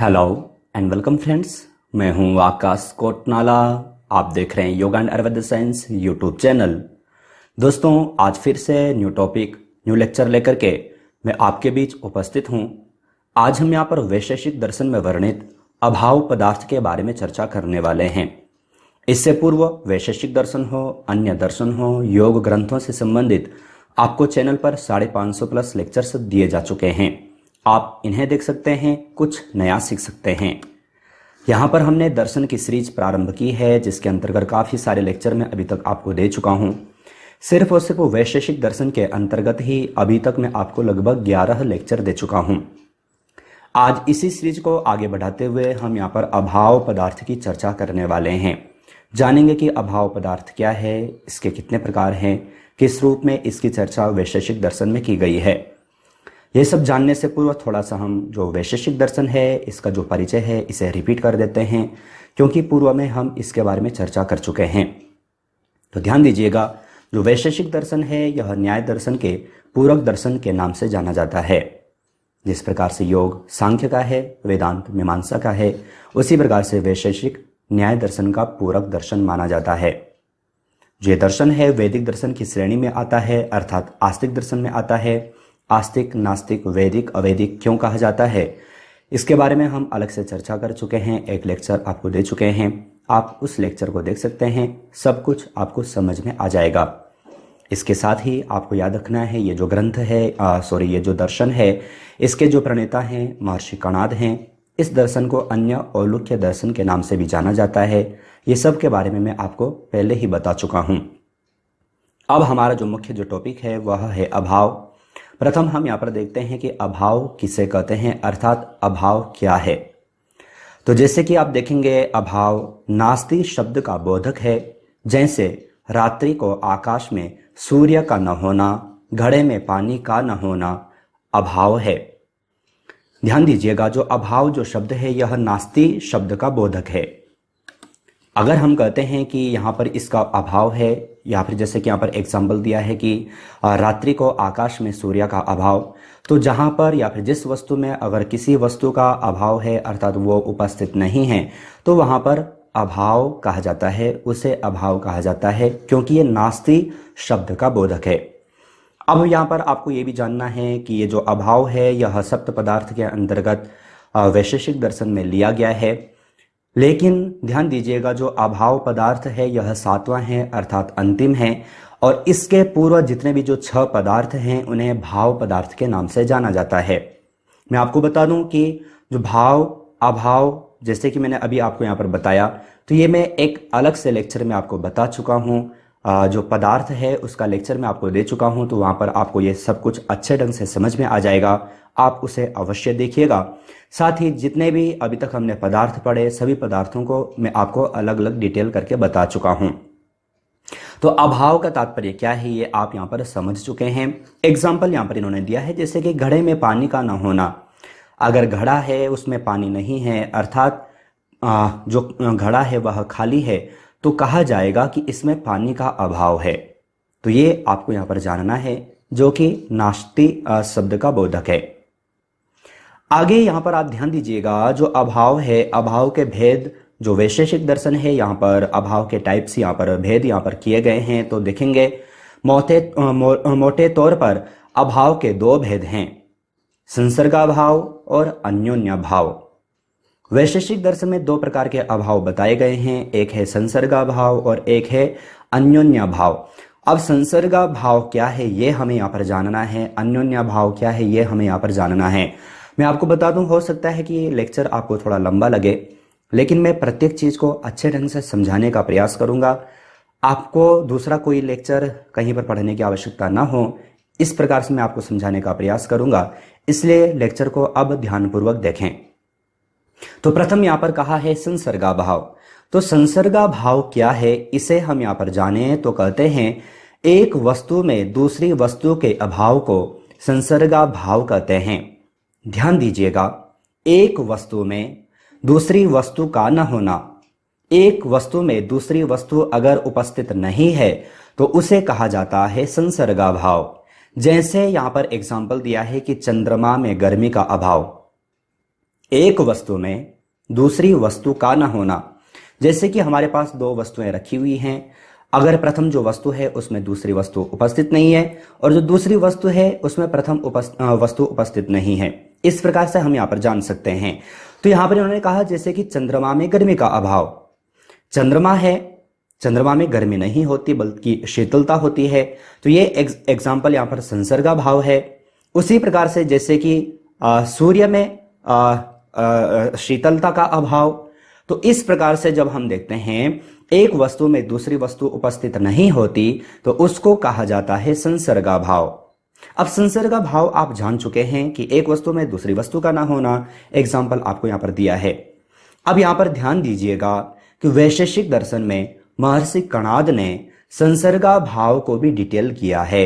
Hello and welcome friends. मैं हूं आकाश कोटनाला। आप देख रहे हैं yoga and Ayurveda science YouTube channel. दोस्तों, आज फिर से न्यू टॉपिक न्यू लेक्चर लेकर के मैं आपके बीच उपस्थित हूं। आज हम यहां पर वैशेषिक दर्शन में वर्णित अभाव पदार्थ के बारे में चर्चा करने वाले हैं। इससे पूर्व वैशेषिक दर्शन हो, अन्य दर्शन हो, योग ग्रंथों से संबंधित आपको चैनल पर 550 प्लस लेक्चर्स दिए जा चुके हैं। आप इन्हें देख सकते हैं, कुछ नया सीख सकते हैं। यहाँ पर हमने दर्शन की सीरीज प्रारंभ की है, जिसके अंतर्गत काफ़ी सारे लेक्चर मैं अभी तक आपको दे चुका हूँ। सिर्फ और सिर्फ वैशेषिक दर्शन के अंतर्गत ही अभी तक मैं आपको लगभग 11 लेक्चर दे चुका हूँ। आज इसी सीरीज को आगे बढ़ाते हुए हम यहाँ पर अभाव पदार्थ की चर्चा करने वाले हैं। जानेंगे कि अभाव पदार्थ क्या है, इसके कितने प्रकार हैं, किस रूप में इसकी चर्चा वैशेषिक दर्शन में की गई है। ये सब जानने से पूर्व थोड़ा सा हम जो वैशेषिक दर्शन है, इसका जो परिचय है, इसे रिपीट कर देते हैं, क्योंकि पूर्व में हम इसके बारे में चर्चा कर चुके हैं। तो ध्यान दीजिएगा, जो वैशेषिक दर्शन है यह न्याय दर्शन के पूरक दर्शन के नाम से जाना जाता है। जिस प्रकार से योग सांख्य का है, वेदांत मीमांसा का है, उसी प्रकार से वैशेषिक न्याय दर्शन का पूरक दर्शन माना जाता है। जो ये दर्शन है वैदिक दर्शन की श्रेणी में आता है, अर्थात आस्तिक दर्शन में आता है। आस्तिक, नास्तिक, वैदिक, अवैदिक क्यों कहा जाता है, इसके बारे में हम अलग से चर्चा कर चुके हैं। एक लेक्चर आपको दे चुके हैं, आप उस लेक्चर को देख सकते हैं। सब कुछ आपको समझ में आ जाएगा। इसके साथ ही आपको याद रखना है, ये जो ग्रंथ है ये जो दर्शन है, इसके जो प्रणेता हैं महर्षि कणाद हैं। इस दर्शन को अन्य औलुक्य दर्शन के नाम से भी जाना जाता है। ये सब के बारे में मैं आपको पहले ही बता चुका हूँ। अब हमारा जो मुख्य जो टॉपिक है वह है अभाव। प्रथम हम यहाँ पर देखते हैं कि अभाव किसे कहते हैं, अर्थात अभाव क्या है। तो जैसे कि आप देखेंगे, अभाव नास्ति शब्द का बोधक है। जैसे रात्रि को आकाश में सूर्य का न होना, घड़े में पानी का न होना अभाव है। ध्यान दीजिएगा, जो अभाव जो शब्द है यह नास्ति शब्द का बोधक है। अगर हम कहते हैं कि यहाँ पर इसका अभाव है, या फिर जैसे कि यहाँ पर एग्जाम्पल दिया है कि रात्रि को आकाश में सूर्य का अभाव, तो जहाँ पर या फिर जिस वस्तु में अगर किसी वस्तु का अभाव है, अर्थात वो उपस्थित नहीं है, तो वहाँ पर अभाव कहा जाता है, उसे अभाव कहा जाता है, क्योंकि ये नास्ति शब्द का बोधक है। अब यहाँ पर आपको ये भी जानना है कि ये जो अभाव है यह सप्त पदार्थ के अंतर्गत वैशेषिक दर्शन में लिया गया है। लेकिन ध्यान दीजिएगा, जो अभाव पदार्थ है यह 7वां है, अर्थात अंतिम है। और इसके पूर्व जितने भी जो 6 पदार्थ हैं उन्हें भाव पदार्थ के नाम से जाना जाता है। मैं आपको बता दूं कि जो भाव अभाव, जैसे कि मैंने अभी आपको यहाँ पर बताया, तो ये मैं एक अलग से लेक्चर में आपको बता चुका हूँ। जो पदार्थ है उसका लेक्चर मैं आपको दे चुका हूँ, तो वहाँ पर आपको ये सब कुछ अच्छे ढंग से समझ में आ जाएगा। आप उसे अवश्य देखिएगा। साथ ही जितने भी अभी तक हमने पदार्थ पढ़े, सभी पदार्थों को मैं आपको अलग अलग डिटेल करके बता चुका हूँ। तो अभाव का तात्पर्य क्या है ये आप यहाँ पर समझ चुके हैं। एग्जाम्पल यहाँ पर इन्होंने दिया है, जैसे कि घड़े में पानी का न होना। अगर घड़ा है उसमें पानी नहीं है, अर्थात जो घड़ा है वह खाली है, तो कहा जाएगा कि इसमें पानी का अभाव है। तो ये आपको यहाँ पर जानना है, जो कि नास्ति शब्द का बोधक है। आगे यहाँ पर आप ध्यान दीजिएगा, जो अभाव है, अभाव के भेद जो वैशेषिक दर्शन है, यहाँ पर अभाव के टाइप्स, यहाँ पर भेद यहाँ पर किए गए हैं। तो देखेंगे मोटे तौर पर अभाव के 2 भेद हैं, संसर्गाभाव और अन्योन्य भाव। वैशेषिक दर्शन में 2 प्रकार के अभाव बताए गए हैं, एक है संसर्गाभाव और एक है अन्योन्य भाव। अब संसर्गा भाव क्या है ये हमें यहाँ पर जानना है, अन्योन्य भाव क्या है ये हमें यहाँ पर जानना है। मैं आपको बता दूं, हो सकता है कि ये लेक्चर आपको थोड़ा लंबा लगे, लेकिन मैं प्रत्येक चीज़ को अच्छे ढंग से समझाने का प्रयास करूंगा। आपको दूसरा कोई लेक्चर कहीं पर पढ़ने की आवश्यकता ना हो, इस प्रकार से मैं आपको समझाने का प्रयास करूंगा। इसलिए लेक्चर को अब ध्यानपूर्वक देखें। तो प्रथम यहाँ पर कहा है संसर्गा भाव। तो संसर्गा भाव क्या है, इसे हम यहाँ पर जाने तो कहते हैं, एक वस्तु में दूसरी वस्तु के अभाव को संसर्गा भाव कहते हैं। ध्यान दीजिएगा, एक वस्तु में दूसरी वस्तु का न होना, एक वस्तु में दूसरी वस्तु अगर उपस्थित नहीं है तो उसे कहा जाता है संसर्गा भाव। जैसे यहाँ पर एग्जाम्पल दिया है कि चंद्रमा में गर्मी का अभाव, एक वस्तु में दूसरी वस्तु का न होना। जैसे कि हमारे पास दो वस्तुएं रखी हुई हैं, अगर प्रथम जो वस्तु है उसमें दूसरी वस्तु उपस्थित नहीं है और जो दूसरी वस्तु है उसमें प्रथम वस्तु उपस्थित नहीं है, इस प्रकार से हम यहाँ पर जान सकते हैं। तो यहाँ पर इन्होंने कहा जैसे कि चंद्रमा में गर्मी का अभाव, चंद्रमा है, चंद्रमा में गर्मी नहीं होती बल्कि शीतलता होती है, तो ये एग्जाम्पल यहाँ पर संसर्गा भाव है। उसी प्रकार से जैसे कि सूर्य में शीतलता का अभाव, तो इस प्रकार से जब हम देखते हैं एक वस्तु में दूसरी वस्तु उपस्थित नहीं होती तो उसको कहा जाता है संसर्गा भाव। अब संसर्गा भाव आप जान चुके हैं कि एक वस्तु में दूसरी वस्तु का ना होना, एग्जाम्पल आपको यहां पर दिया है। अब यहां पर ध्यान दीजिएगा कि वैशेषिक दर्शन में महर्षि कणाद ने संसर्गा भाव को भी डिटेल किया है,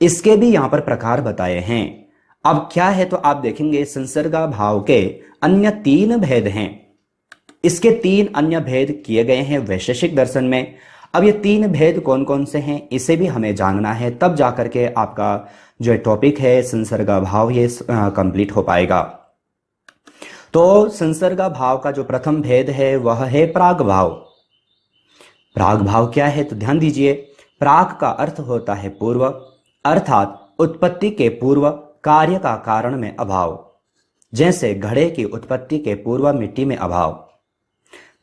इसके भी यहां पर प्रकार बताए हैं। अब क्या है तो आप देखेंगे संसर्गा भाव के अन्य 3 भेद हैं, इसके 3 अन्य भेद किए गए हैं वैशेषिक दर्शन में। अब ये 3 भेद कौन कौन से हैं इसे भी हमें जानना है, तब जाकर के आपका जो टॉपिक है संसर्गा भाव ये कंप्लीट हो पाएगा। तो संसर्गा भाव का जो प्रथम भेद है वह है प्राग भाव। प्राग भाव क्या है तो ध्यान दीजिए, प्राग का अर्थ होता है पूर्व, अर्थात उत्पत्ति के पूर्व कार्य का कारण में अभाव। जैसे घड़े की उत्पत्ति के पूर्व मिट्टी में अभाव।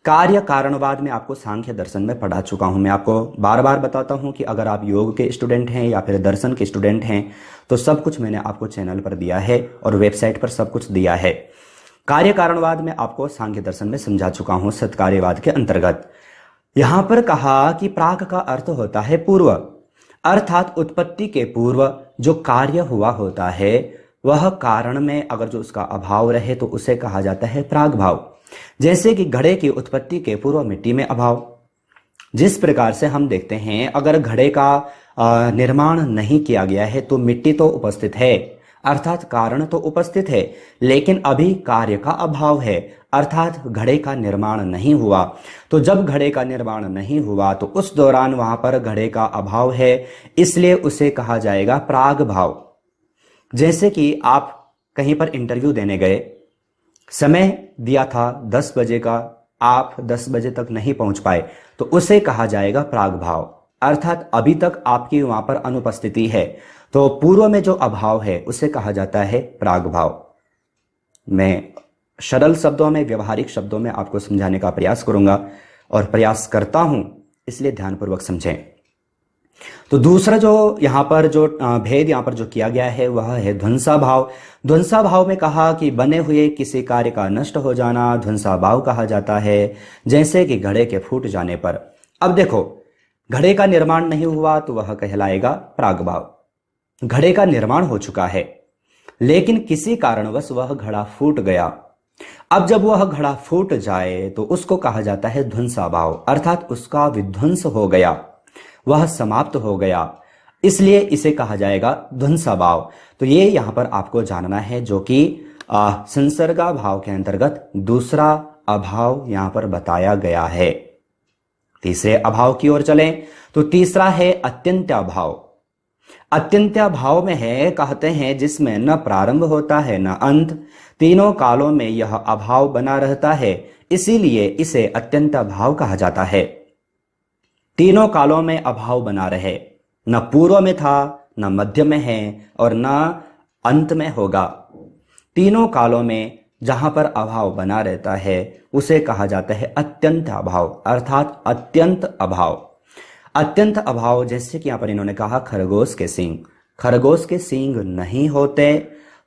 कार्य कारणवाद में आपको सांख्य दर्शन में पढ़ा चुका हूं, मैं आपको बार बार बताता हूं कि अगर आप योग के स्टूडेंट हैं या फिर दर्शन के स्टूडेंट हैं तो सब कुछ मैंने आपको चैनल पर दिया है और वेबसाइट पर सब कुछ दिया है। कार्य कारणवाद में आपको सांख्य दर्शन में समझा चुका हूं सत्कार्यवाद के अंतर्गत। यहां पर कहा कि प्राक का अर्थ होता है पूर्व, अर्थात उत्पत्ति के पूर्व जो कार्य हुआ होता है वह कारण में अगर जो उसका अभाव रहे तो उसे कहा जाता है प्राग भाव। जैसे कि घड़े की उत्पत्ति के पूर्व मिट्टी में अभाव। जिस प्रकार से हम देखते हैं अगर घड़े का निर्माण नहीं किया गया है तो मिट्टी तो उपस्थित है, अर्थात कारण तो उपस्थित है, लेकिन अभी कार्य का अभाव है, अर्थात घड़े का निर्माण नहीं हुआ। तो जब घड़े का निर्माण नहीं हुआ तो उस दौरान वहां पर घड़े का अभाव है, इसलिए उसे कहा जाएगा प्राग भाव। जैसे कि आप कहीं पर इंटरव्यू देने गए, समय दिया था 10 बजे का, आप 10 बजे तक नहीं पहुंच पाए तो उसे कहा जाएगा प्राग भाव, अर्थात अभी तक आपकी वहां पर अनुपस्थिति है, तो पूर्व में जो अभाव है उसे कहा जाता है प्राग भाव। मैं सरल शब्दों में, व्यवहारिक शब्दों में आपको समझाने का प्रयास करूंगा और प्रयास करता हूं, इसलिए ध्यानपूर्वक समझें। तो दूसरा जो यहां पर जो भेद यहां पर जो किया गया है वह है ध्वंसा भाव। ध्वंसा भाव में कहा कि बने हुए किसी कार्य का नष्ट हो जाना ध्वंसा भाव कहा जाता है, जैसे कि घड़े के फूट जाने पर। अब देखो, घड़े का निर्माण नहीं हुआ तो वह कहलाएगा प्राग भाव। घड़े का निर्माण हो चुका है लेकिन किसी कारणवश वह घड़ा फूट गया। अब जब वह घड़ा फूट जाए तो उसको कहा जाता है ध्वंसा भाव, अर्थात उसका विध्वंस हो गया, वह समाप्त हो गया, इसलिए इसे कहा जाएगा ध्वंसा भाव। तो ये यहां पर आपको जानना है, जो कि संसर्गा भाव के अंतर्गत दूसरा अभाव यहां पर बताया गया है। तीसरे अभाव की ओर चलें तो तीसरा है अत्यंत्या भाव। अत्यंत्या भाव में है, कहते हैं जिसमें न प्रारंभ होता है न अंत, तीनों कालों में यह अभाव बना रहता है, इसीलिए इसे अत्यंत्या भाव कहा जाता है। तीनों कालों में अभाव बना रहे, न पूर्व में था, न मध्य में है और न अंत में होगा। तीनों कालों में जहां पर अभाव बना रहता है उसे कहा जाता है अत्यंत अभाव, अर्थात अत्यंत अभाव। अत्यंत अभाव, जैसे कि यहां पर इन्होंने कहा खरगोश के सींग, खरगोश के सींग नहीं होते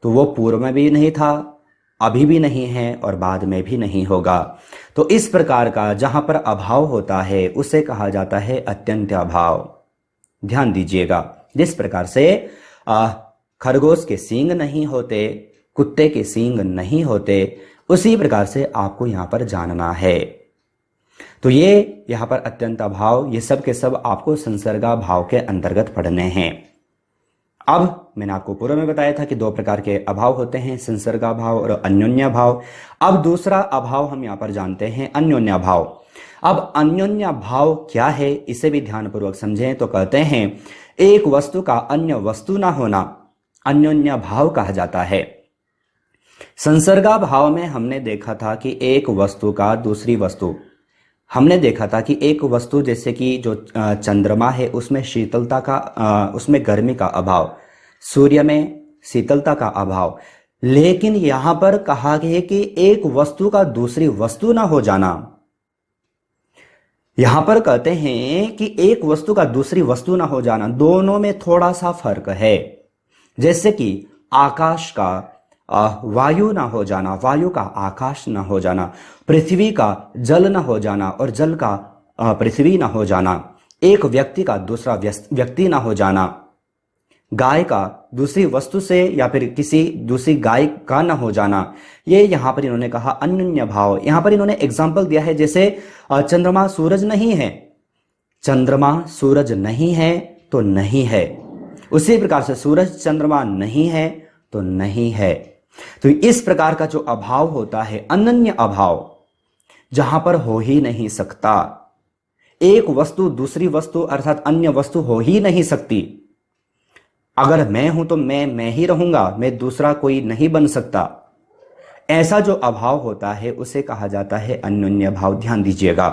तो वो पूर्व में भी नहीं था, अभी भी नहीं है और बाद में भी नहीं होगा। तो इस प्रकार का जहां पर अभाव होता है उसे कहा जाता है अत्यंत अभाव। ध्यान दीजिएगा, जिस प्रकार से खरगोश के सींग नहीं होते, कुत्ते के सींग नहीं होते, उसी प्रकार से आपको यहां पर जानना है। तो ये यहां पर अत्यंत अभाव, ये सब के सब आपको संसर्गा भाव के अंतर्गत पढ़ने हैं। अब मैंने आपको पूर्व में बताया था कि 2 प्रकार के अभाव होते हैं, संसर्गा भाव और अन्योन्या भाव। अब दूसरा अभाव हम यहां पर जानते हैं अन्योन्या भाव। अब अन्योन्या भाव क्या है इसे भी ध्यानपूर्वक समझें। तो कहते हैं एक वस्तु का अन्य वस्तु ना होना अन्योन्या भाव कहा जाता है। संसर्गा भाव में हमने देखा था कि एक वस्तु का दूसरी वस्तु, हमने देखा था कि एक वस्तु जैसे कि जो चंद्रमा है उसमें शीतलता का उसमें गर्मी का अभाव, सूर्य में शीतलता का अभाव। लेकिन यहां पर कहा गया कि एक वस्तु का दूसरी वस्तु ना हो जाना। यहां पर कहते हैं कि एक वस्तु का दूसरी वस्तु ना हो जाना, दोनों में थोड़ा सा फर्क है। जैसे कि आकाश का वायु ना हो जाना, वायु का आकाश ना हो जाना, पृथ्वी का जल ना हो जाना और जल का पृथ्वी ना हो जाना, एक व्यक्ति का दूसरा व्यक्ति ना हो जाना, गाय का दूसरी वस्तु से या फिर किसी दूसरी गाय का ना हो जाना। ये यहां पर इन्होंने कहा अन्योन्य भाव। यहां पर इन्होंने एग्जाम्पल दिया है, जैसे चंद्रमा सूरज नहीं है, चंद्रमा सूरज नहीं है तो नहीं है, उसी प्रकार से सूरज चंद्रमा नहीं है तो नहीं है। तो इस प्रकार का जो अभाव होता है, अनन्य अभाव, जहां पर हो ही नहीं सकता। एक वस्तु दूसरी वस्तु अर्थात अन्य वस्तु हो ही नहीं सकती। अगर मैं हूं तो मैं ही रहूंगा, मैं दूसरा कोई नहीं बन सकता। ऐसा जो अभाव होता है उसे कहा जाता है अन्योन्य भाव। ध्यान दीजिएगा।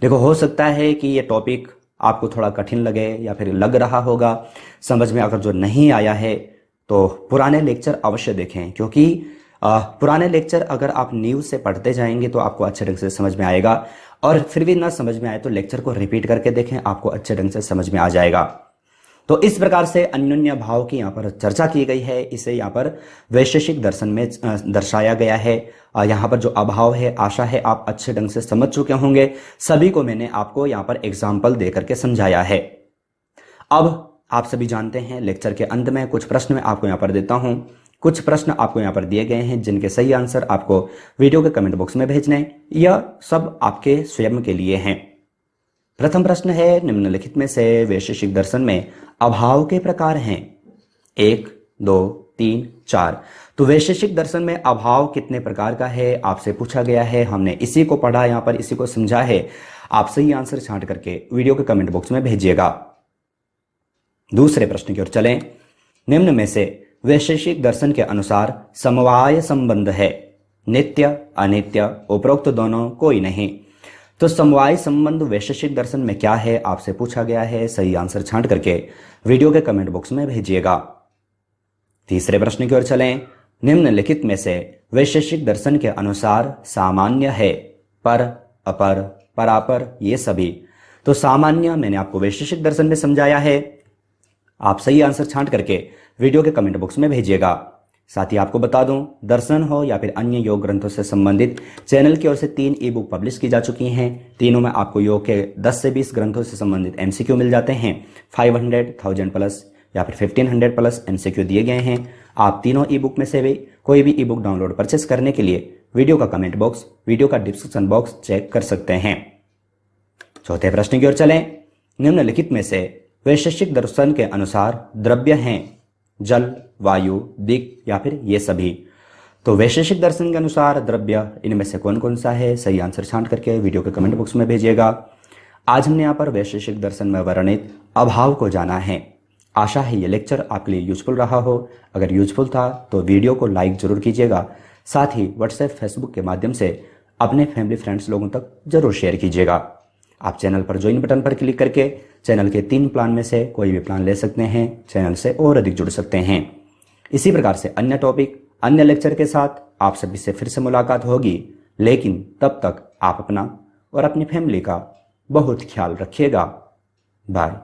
देखो, हो सकता है कि ये टॉपिक आपको थोड़ा कठिन लगे या फिर लग रहा होगा समझ में। अगर जो नहीं आया है तो पुराने लेक्चर अवश्य देखें, क्योंकि पुराने लेक्चर अगर आप न्यूज़ से पढ़ते जाएंगे तो आपको अच्छे ढंग से समझ में आएगा, और फिर भी ना समझ में आए तो लेक्चर को रिपीट करके देखें, आपको अच्छे ढंग से समझ में आ जाएगा। तो इस प्रकार से अन्योन्य भाव की यहाँ पर चर्चा की गई है। इसे यहाँ पर वैशेषिक दर्शन में दर्शाया गया है। यहाँ पर जो अभाव है, आशा है आप अच्छे ढंग से समझ चुके होंगे। सभी को मैंने आपको यहाँ पर एग्जाम्पल दे करके समझाया है। अब आप सभी जानते हैं, लेक्चर के अंत में कुछ प्रश्न मैं आपको यहाँ पर देता हूँ। कुछ प्रश्न आपको यहाँ पर दिए गए हैं जिनके सही आंसर आपको वीडियो के कमेंट बॉक्स में भेजने, यह सब आपके स्वयं के लिए हैं। प्रथम प्रश्न है, निम्नलिखित में से वैशेषिक दर्शन में अभाव के प्रकार हैं? 1, 2, 3, 4। तो वैशेषिक दर्शन में अभाव कितने प्रकार का है आपसे पूछा गया है। हमने इसी को पढ़ा, यहाँ पर इसी को समझा है। आप सही आंसर छांट करके वीडियो के कमेंट बॉक्स में भेजिएगा। दूसरे प्रश्न की ओर चलें। निम्न में से वैशेषिक दर्शन के अनुसार समवाय संबंध है? नित्य, अनित्य, उपरोक्त दोनों, कोई नहीं। तो समवाय संबंध वैशेषिक दर्शन में क्या है आपसे पूछा गया है। सही आंसर छांट करके वीडियो के कमेंट बॉक्स में भेजिएगा। तीसरे प्रश्न की ओर चलें। निम्नलिखित में से वैशेषिक दर्शन के अनुसार सामान्य है? पर, अपर, परापर, ये सभी। तो सामान्य मैंने आपको वैशेषिक दर्शन में समझाया है। आप सही आंसर छांट करके वीडियो के कमेंट बॉक्स में भेजिएगा। साथ ही आपको बता दूं, दर्शन हो या फिर अन्य योग ग्रंथों से संबंधित चैनल की ओर से 3 ई बुक पब्लिश की जा चुकी हैं। तीनों में आपको योग के 10 से 20 ग्रंथों से संबंधित एमसीक्यू मिल जाते हैं। 500, 1000 प्लस या फिर 1500 प्लस एमसीक्यू दिए गए हैं। आप तीनों ई बुक में से भी कोई भी ई बुक डाउनलोड परचेस करने के लिए वीडियो का कमेंट बॉक्स, वीडियो का डिस्क्रिप्शन बॉक्स चेक कर सकते हैं। चौथे प्रश्न की ओर चलें। निम्नलिखित में से वैशेषिक दर्शन के अनुसार द्रव्य हैं? जल, वायु, दिक् या फिर ये सभी। तो वैशेषिक दर्शन के अनुसार द्रव्य इनमें से कौन कौन सा है? सही आंसर छांट करके वीडियो के कमेंट बॉक्स में भेजिएगा। आज हमने यहाँ पर वैशेषिक दर्शन में वर्णित अभाव को जाना है। आशा है ये लेक्चर आपके लिए यूजफुल रहा हो। अगर यूजफुल था तो वीडियो को लाइक जरूर कीजिएगा। साथ ही व्हाट्सएप, फेसबुक के माध्यम से अपने फैमिली फ्रेंड्स लोगों तक जरूर शेयर कीजिएगा। आप चैनल पर ज्वाइन बटन पर क्लिक करके चैनल के 3 प्लान में से कोई भी प्लान ले सकते हैं, चैनल से और अधिक जुड़ सकते हैं। इसी प्रकार से अन्य टॉपिक, अन्य लेक्चर के साथ आप सभी से फिर से मुलाकात होगी। लेकिन तब तक आप अपना और अपनी फैमिली का बहुत ख्याल रखिएगा। बाय।